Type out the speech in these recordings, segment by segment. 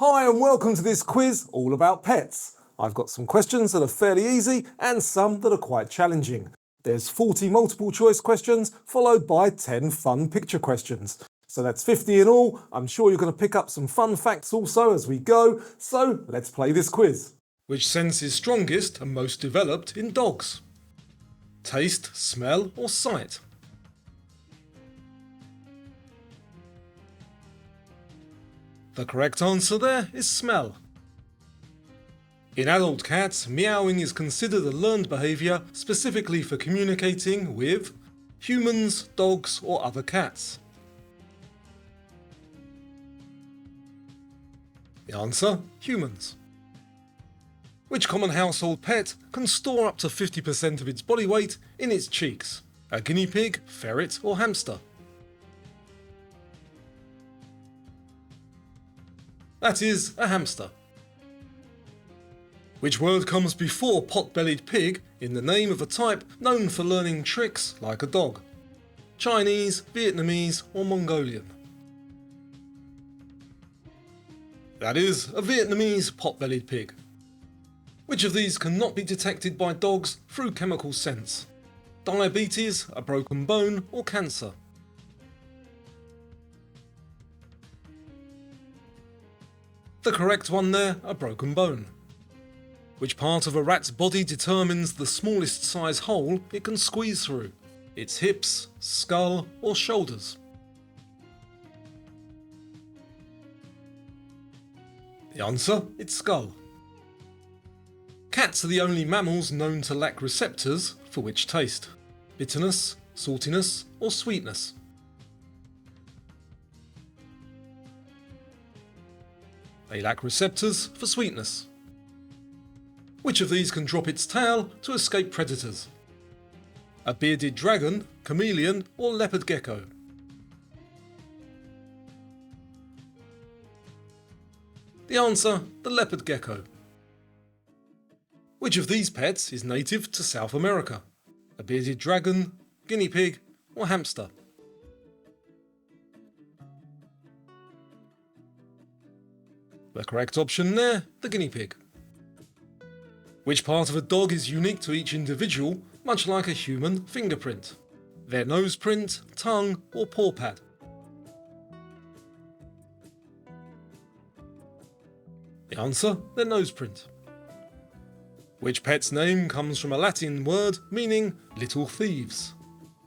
Hi and welcome to this quiz all about pets. I've got some questions that are fairly easy and some that are quite challenging. There's 40 multiple choice questions followed by 10 fun picture questions. So that's 50 in all. I'm sure you're going to pick up some fun facts also as we go. So let's play this quiz. Which sense is strongest and most developed in dogs? Taste, smell or sight? The correct answer there is smell. In adult cats, meowing is considered a learned behaviour specifically for communicating with humans, dogs or other cats. The answer, humans. Which common household pet can store up to 50% of its body weight in its cheeks? A guinea pig, ferret or hamster? That is a hamster. Which word comes before pot-bellied pig in the name of a type known for learning tricks like a dog? Chinese, Vietnamese or Mongolian? That is a Vietnamese pot-bellied pig. Which of these cannot be detected by dogs through chemical sense? Diabetes, a broken bone or cancer? The correct one there, a broken bone. Which part of a rat's body determines the smallest size hole it can squeeze through? Its hips, skull or shoulders? The answer, its skull. Cats are the only mammals known to lack receptors for which taste? Bitterness, saltiness or sweetness? They lack receptors for sweetness. Which of these can drop its tail to escape predators? A bearded dragon, chameleon or leopard gecko? The answer, the leopard gecko. Which of these pets is native to South America? A bearded dragon, guinea pig or hamster? The correct option there, the guinea pig. Which part of a dog is unique to each individual, much like a human fingerprint? Their nose print, tongue or paw pad? The answer, their nose print. Which pet's name comes from a Latin word meaning little thieves?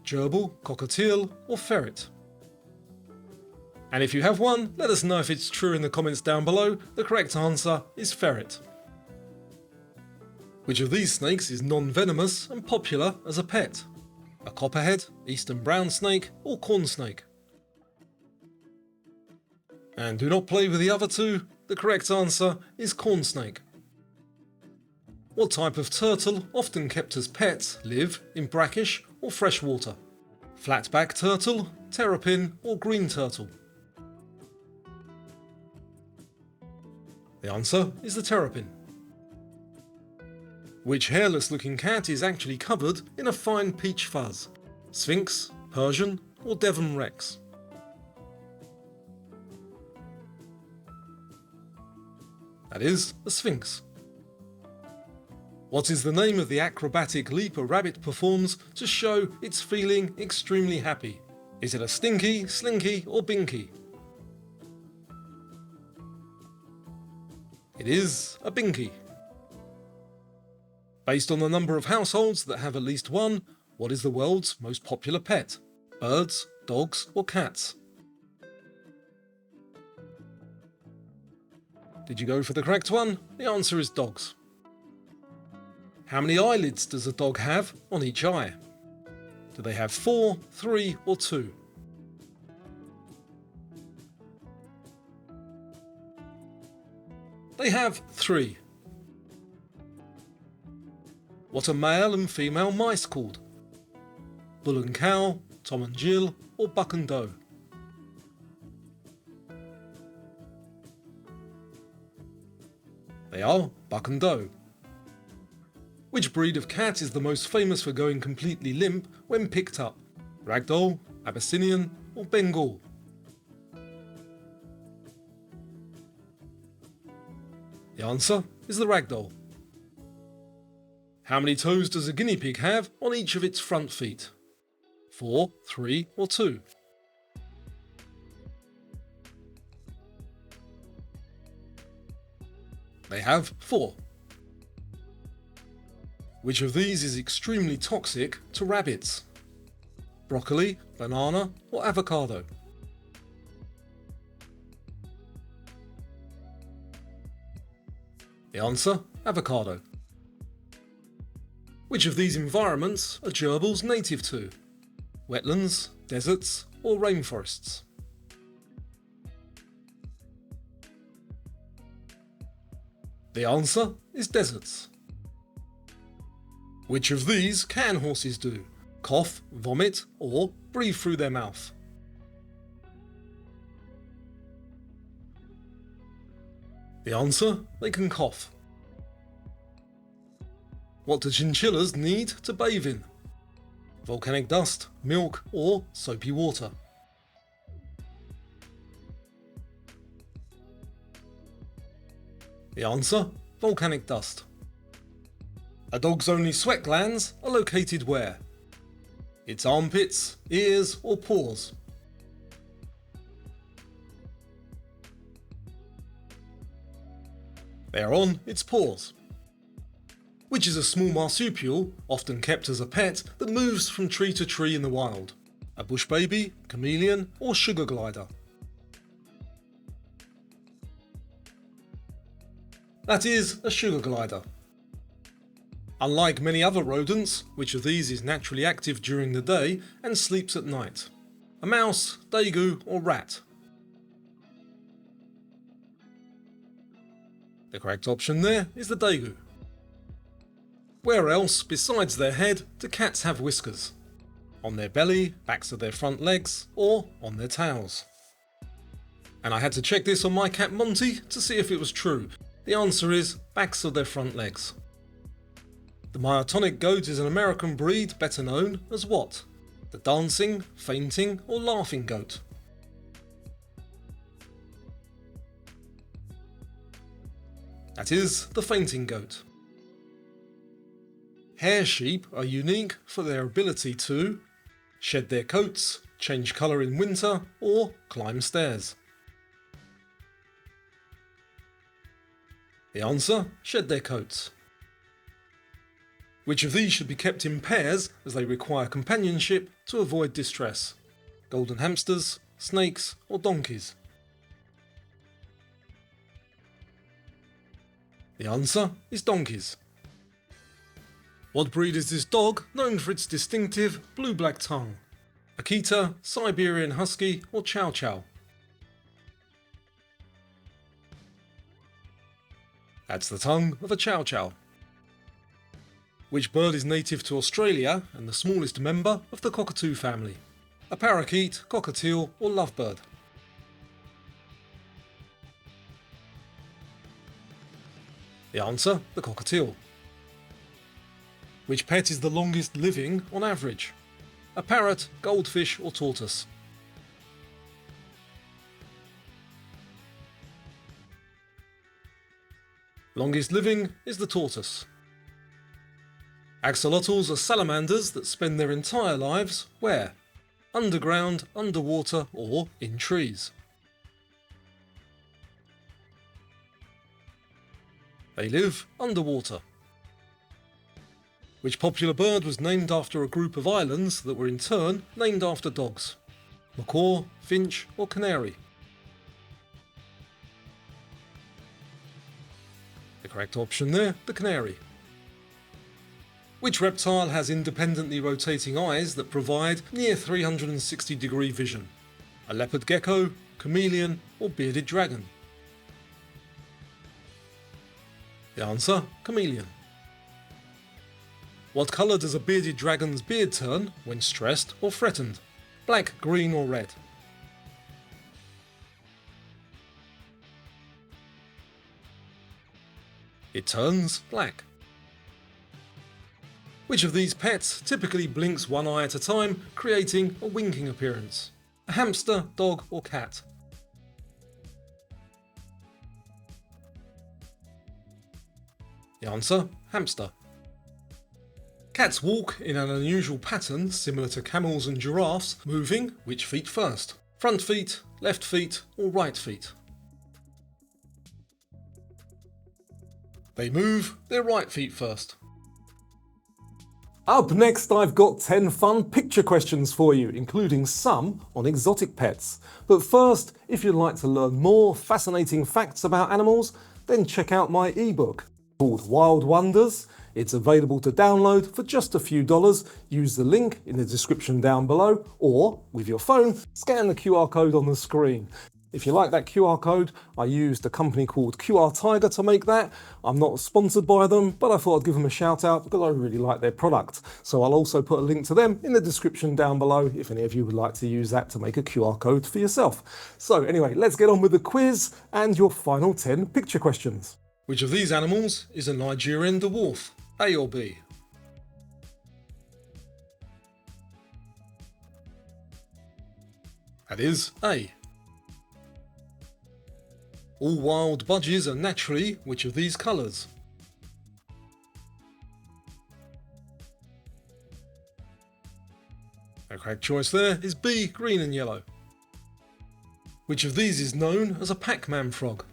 Gerbil, cockatiel or ferret? And if you have one, let us know if it's true in the comments down below. The correct answer is ferret. Which of these snakes is non-venomous and popular as a pet? A copperhead, eastern brown snake or corn snake? And do not play with the other two. The correct answer is corn snake. What type of turtle, often kept as pets, live in brackish or fresh water? Flatback turtle, terrapin or green turtle? The answer is the terrapin. Which hairless looking cat is actually covered in a fine peach fuzz? Sphinx, Persian or Devon Rex? That is a Sphinx. What is the name of the acrobatic leap a rabbit performs to show it's feeling extremely happy? Is it a stinky, slinky or binky? It is a binky. Based on the number of households that have at least one, what is the world's most popular pet? Birds, dogs or cats? Did you go for the correct one? The answer is dogs. How many eyelids does a dog have on each eye? Do they have 4, 3 or 2? They have 3. What are male and female mice called? Bull and cow, Tom and Jill or buck and doe? They are buck and doe. Which breed of cat is the most famous for going completely limp when picked up? Ragdoll, Abyssinian or Bengal? The answer is the ragdoll. How many toes does a guinea pig have on each of its front feet? 4, 3 or 2? They have 4. Which of these is extremely toxic to rabbits? Broccoli, banana or avocado? The answer, avocado. Which of these environments are gerbils native to? Wetlands, deserts or rainforests? The answer is deserts. Which of these can horses do? Cough, vomit or breathe through their mouth? The answer, they can cough. What do chinchillas need to bathe in? Volcanic dust, milk or soapy water? The answer, volcanic dust. A dog's only sweat glands are located where? Its armpits, ears or paws? They are on its paws. Which is a small marsupial, often kept as a pet, that moves from tree to tree in the wild? A bush baby, chameleon or sugar glider? That is a sugar glider. Unlike many other rodents, which of these is naturally active during the day and sleeps at night? A mouse, daegu or rat? The correct option there is the daegu. Where else, besides their head, do cats have whiskers? On their belly, backs of their front legs, or on their tails? And I had to check this on my cat Monty to see if it was true. The answer is backs of their front legs. The myotonic goat is an American breed better known as what? The dancing, fainting or laughing goat? That is the fainting goat. Hair sheep are unique for their ability to shed their coats, change colour in winter or climb stairs. The answer, shed their coats. Which of these should be kept in pairs as they require companionship to avoid distress? Golden hamsters, snakes or donkeys? The answer is donkeys. What breed is this dog known for its distinctive blue-black tongue? Akita, Siberian Husky or Chow Chow? That's the tongue of a Chow Chow. Which bird is native to Australia and the smallest member of the cockatoo family? A parakeet, cockatiel or lovebird? The answer, the cockatiel. Which pet is the longest living on average? A parrot, goldfish or tortoise? Longest living is the tortoise. Axolotls are salamanders that spend their entire lives where? Underground, underwater or in trees? They live underwater. Which popular bird was named after a group of islands that were in turn named after dogs? Macaw, finch or canary? The correct option there, the canary. Which reptile has independently rotating eyes that provide near 360-degree vision? A leopard gecko, chameleon or bearded dragon? The answer, chameleon. What colour does a bearded dragon's beard turn when stressed or threatened? Black, green or red? It turns black. Which of these pets typically blinks one eye at a time, creating a winking appearance? A hamster, dog or cat? The answer, hamster. Cats walk in an unusual pattern similar to camels and giraffes, moving which feet first? Front feet, left feet, or right feet? They move their right feet first. Up next, I've got 10 fun picture questions for you, including some on exotic pets. But first, if you'd like to learn more fascinating facts about animals, then check out my ebook called Wild Wonders. It's available to download for just a few dollars. Use the link in the description down below, or with your phone, scan the QR code on the screen. If you like that QR code, I used a company called QR Tiger to make that. I'm not sponsored by them, but I thought I'd give them a shout out because I really like their product. So I'll also put a link to them in the description down below if any of you would like to use that to make a QR code for yourself. So anyway, let's get on with the quiz and your final 10 picture questions. Which of these animals is a Nigerian dwarf? A or B? That is A. All wild budgies are naturally which of these colours? The correct choice there is B, green and yellow. Which of these is known as a Pac-Man frog?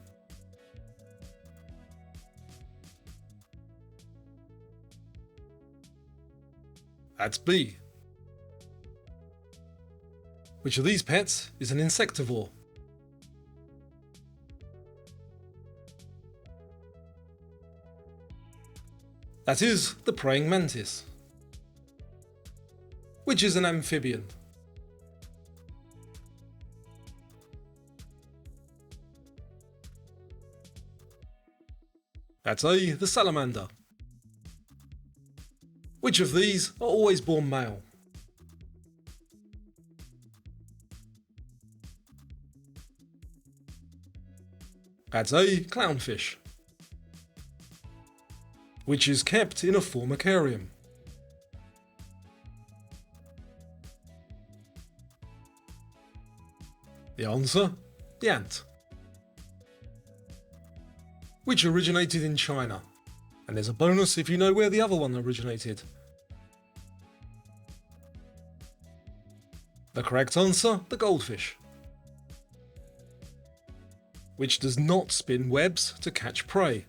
That's B. Which of these pets is an insectivore? That is the praying mantis. Which is an amphibian? That's A, the salamander. Which of these are always born male? That's A, clownfish. Which is kept in a formicarium? The answer, the ant. Which originated in China? And there's a bonus if you know where the other one originated. The correct answer, the goldfish. Which does not spin webs to catch prey?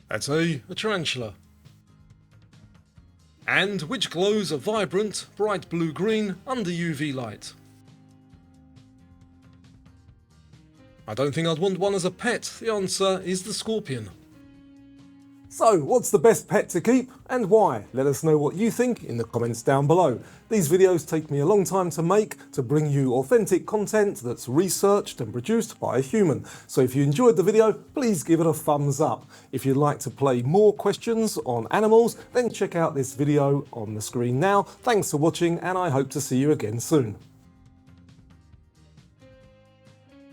That's A tarantula. And which glows a vibrant, bright blue-green under UV light? I don't think I'd want one as a pet. The answer is the scorpion. So, what's the best pet to keep and why? Let us know what you think in the comments down below. These videos take me a long time to make to bring you authentic content that's researched and produced by a human. So if you enjoyed the video, please give it a thumbs up. If you'd like to play more questions on animals, then check out this video on the screen now. Thanks for watching and I hope to see you again soon.